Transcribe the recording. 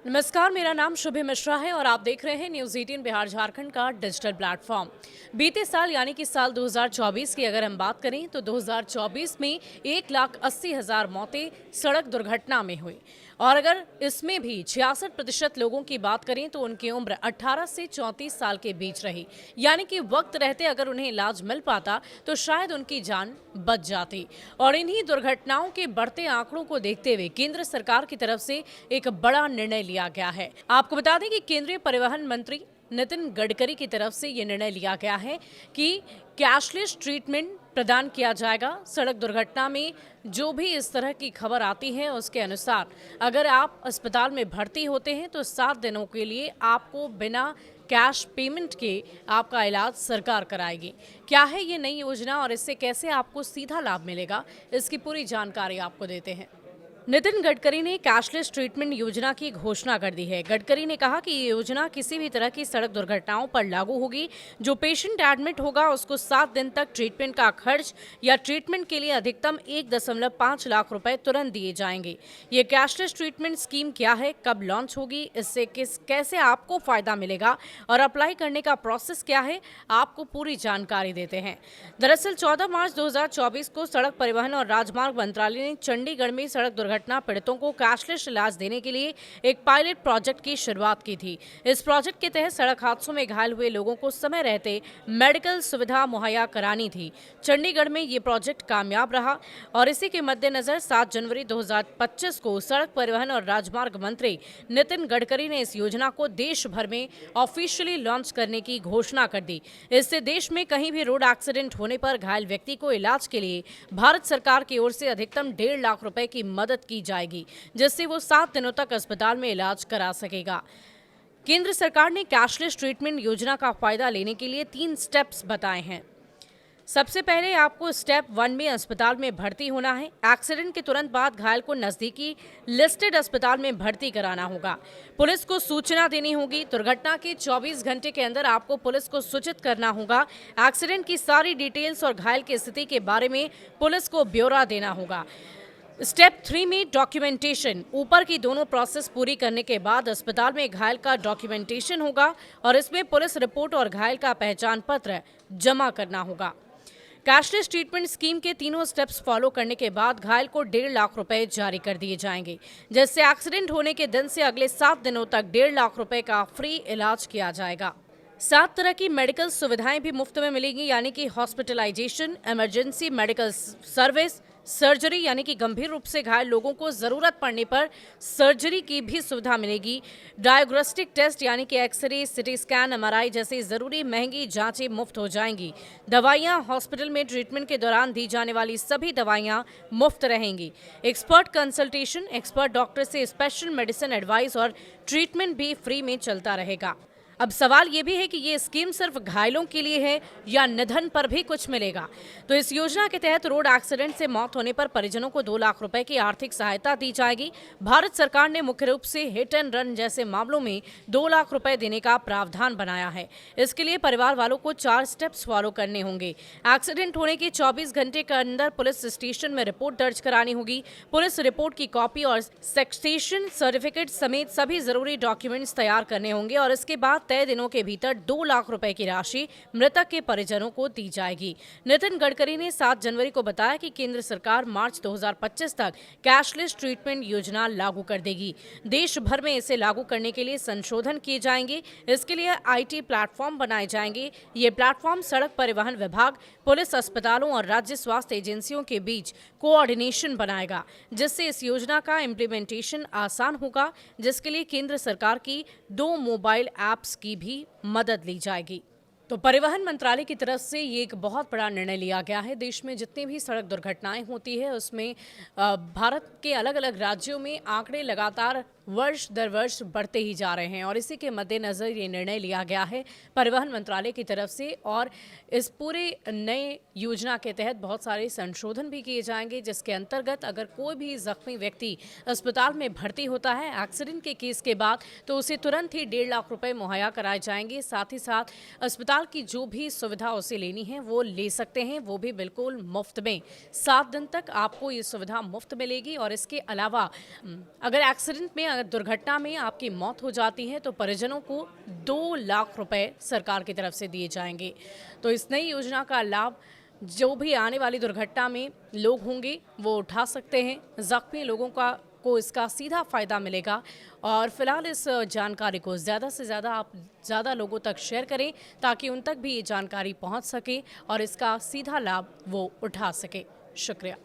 नमस्कार, मेरा नाम शुभे मिश्रा है और आप देख रहे हैं न्यूज़ 18 बिहार झारखंड का डिजिटल प्लेटफॉर्म। बीते साल यानी कि साल 2024 की अगर हम बात करें तो 2024 में 1,80,000 मौतें सड़क दुर्घटना में हुई और अगर इसमें भी 66% लोगों की बात करें तो उनकी उम्र 18 से 34 साल के बीच रही। यानी कि वक्त रहते अगर उन्हें इलाज मिल पाता तो शायद उनकी जान बच जाती। और इन्हीं दुर्घटनाओं के बढ़ते आंकड़ों को देखते हुए केंद्र सरकार की तरफ से एक बड़ा निर्णय लिया गया है। आपको बता दें कि केंद्रीय परिवहन मंत्री नितिन गडकरी की तरफ से ये निर्णय लिया गया है कि कैशलेस ट्रीटमेंट प्रदान किया जाएगा। सड़क दुर्घटना में जो भी इस तरह की खबर आती है उसके अनुसार अगर आप अस्पताल में भर्ती होते हैं तो 7 दिनों के लिए आपको बिना कैश पेमेंट के आपका इलाज सरकार कराएगी। क्या है ये नई योजना और इससे कैसे आपको सीधा लाभ मिलेगा, इसकी पूरी जानकारी आपको देते हैं। नितिन गडकरी ने कैशलेस ट्रीटमेंट योजना की घोषणा कर दी है। गडकरी ने कहा कि ये योजना किसी भी तरह की सड़क दुर्घटनाओं पर लागू होगी। जो पेशेंट एडमिट होगा उसको 7 दिन तक ट्रीटमेंट का खर्च या ट्रीटमेंट के लिए अधिकतम 1.5 लाख रुपए तुरंत दिए जाएंगे। ये कैशलेस ट्रीटमेंट स्कीम क्या है, कब लॉन्च होगी, इससे कैसे आपको फायदा मिलेगा और अप्लाई करने का प्रोसेस क्या है, आपको पूरी जानकारी देते हैं। दरअसल 14 मार्च 2024 को सड़क परिवहन और राजमार्ग मंत्रालय ने चंडीगढ़ में सड़क दुर्घटना पीड़ितों को कैशलेस इलाज देने के लिए एक पायलट प्रोजेक्ट की शुरुआत की थी। इस प्रोजेक्ट के तहत सड़क हादसों में घायल हुए लोगों को समय रहते मेडिकल सुविधा मुहैया करानी थी। चंडीगढ़ में ये प्रोजेक्ट कामयाब रहा और इसी के मद्देनजर 7 जनवरी 2025 को सड़क परिवहन और राजमार्ग मंत्री नितिन गडकरी ने इस योजना को देश भर में ऑफिशियली लॉन्च करने की घोषणा कर दी। इससे देश में कहीं भी रोड एक्सीडेंट होने पर घायल व्यक्ति को इलाज के लिए भारत सरकार की ओर से अधिकतम 1.5 लाख रुपए की मदद की जाएगी, जिससे वो 7 दिनों तक अस्पताल में इलाज करा सकेगा। केंद्र सरकार ने कैशलेस ट्रीटमेंट योजना का फायदा लेने के लिए 3 स्टेप्स बताए हैं। सबसे पहले आपको स्टेप 1 में अस्पताल में भर्ती होना है। एक्सीडेंट के तुरंत बाद घायल को नजदीकी लिस्टेड अस्पताल में भर्ती कराना होगा। पुलिस को सूचना देनी होगी। दुर्घटना के 24 घंटे के अंदर आपको पुलिस को सूचित करना होगा। एक्सीडेंट की सारी डिटेल्स और घायल की स्थिति के बारे में पुलिस को ब्यौरा देना होगा। स्टेप 3 में डॉक्यूमेंटेशन। ऊपर की दोनों प्रोसेस पूरी करने के बाद अस्पताल में घायल का डॉक्यूमेंटेशन होगा और इसमें पुलिस रिपोर्ट और घायल का पहचान पत्र जमा करना होगा। कैशलेस ट्रीटमेंट स्कीम के तीनों स्टेप्स फॉलो करने के बाद घायल को 1.5 लाख रुपए जारी कर दिए जाएंगे, जिससे एक्सीडेंट होने के दिन से अगले 7 दिनों तक 1.5 लाख रुपए का फ्री इलाज किया जाएगा। 7 तरह की मेडिकल सुविधाएं भी मुफ्त में मिलेंगी, यानी कि hospitalisation, emergency medical service, surgery यानी कि गंभीर रूप से घायल लोगों को जरूरत पड़ने पर सर्जरी की भी सुविधा मिलेगी। डायग्नोस्टिक टेस्ट यानी कि एक्सरे, सिटी स्कैन, एमआरआई जैसी जरूरी महंगी जांचें मुफ्त हो जाएंगी। दवाइयां, हॉस्पिटल में ट्रीटमेंट के दौरान दी जाने वाली सभी दवाइयां मुफ्त रहेंगी। एक्सपर्ट कंसल्टेशन, एक्सपर्ट डॉक्टर से स्पेशल मेडिसिन एडवाइस और ट्रीटमेंट भी फ्री में चलता रहेगा। अब सवाल ये भी है कि ये स्कीम सिर्फ घायलों के लिए है या निधन पर भी कुछ मिलेगा। तो इस योजना के तहत रोड एक्सीडेंट से मौत होने पर परिजनों को 2 लाख रुपए की आर्थिक सहायता दी जाएगी। भारत सरकार ने मुख्य रूप से हिट एंड रन जैसे मामलों में 2 लाख रुपए देने का प्रावधान बनाया है। इसके लिए परिवार वालों को 4 स्टेप्स फॉलो करने होंगे। एक्सीडेंट होने के 24 घंटे के अंदर पुलिस स्टेशन में रिपोर्ट दर्ज करानी होगी। पुलिस रिपोर्ट की कॉपी और सेक्सेशन सर्टिफिकेट समेत सभी जरूरी डॉक्यूमेंट्स तैयार करने होंगे और इसके बाद तय दिनों के भीतर 2 लाख रुपए की राशि मृतक के परिजनों को दी जाएगी। नितिन गडकरी ने 7 जनवरी को बताया कि केंद्र सरकार मार्च 2025 तक कैशलेस ट्रीटमेंट योजना लागू कर देगी। देश भर में इसे लागू करने के लिए संशोधन किए जाएंगे। इसके लिए आईटी प्लेटफॉर्म बनाए जाएंगे। ये प्लेटफॉर्म सड़क परिवहन विभाग, पुलिस, अस्पतालों और राज्य स्वास्थ्य एजेंसियों के बीच कोऑर्डिनेशन बनाएगा, जिससे इस योजना का इम्प्लीमेंटेशन आसान होगा, जिसके लिए केंद्र सरकार की 2 मोबाइल ऐप्स की भी मदद ली जाएगी। तो परिवहन मंत्रालय की तरफ से ये एक बहुत बड़ा निर्णय लिया गया है। देश में जितनी भी सड़क दुर्घटनाएं होती है उसमें भारत के अलग अलग राज्यों में आंकड़े लगातार वर्ष दर वर्ष बढ़ते ही जा रहे हैं और इसी के मद्देनज़र ये निर्णय लिया गया है परिवहन मंत्रालय की तरफ से। और इस पूरे नए योजना के तहत बहुत सारे संशोधन भी किए जाएंगे, जिसके अंतर्गत अगर कोई भी जख्मी व्यक्ति अस्पताल में भर्ती होता है एक्सीडेंट के केस के बाद तो उसे तुरंत ही 1.5 लाख रुपए मुहैया कराए जाएंगे। साथ ही साथ अस्पताल की जो भी सुविधा उसे लेनी है वो ले सकते हैं, वो भी बिल्कुल मुफ्त में। 7 दिन तक आपको ये सुविधा मुफ्त मिलेगी और इसके अलावा अगर एक्सीडेंट में अगर दुर्घटना में आपकी मौत हो जाती है तो परिजनों को 2 लाख रुपए सरकार की तरफ से दिए जाएंगे। तो इस नई योजना का लाभ जो भी आने वाली दुर्घटना में लोग होंगे वो उठा सकते हैं। जख्मी लोगों को इसका सीधा फायदा मिलेगा। और फिलहाल इस जानकारी को ज़्यादा से ज़्यादा आप ज़्यादा लोगों तक शेयर करें ताकि उन तक भी ये जानकारी पहुंच सके और इसका सीधा लाभ वो उठा सके। शुक्रिया।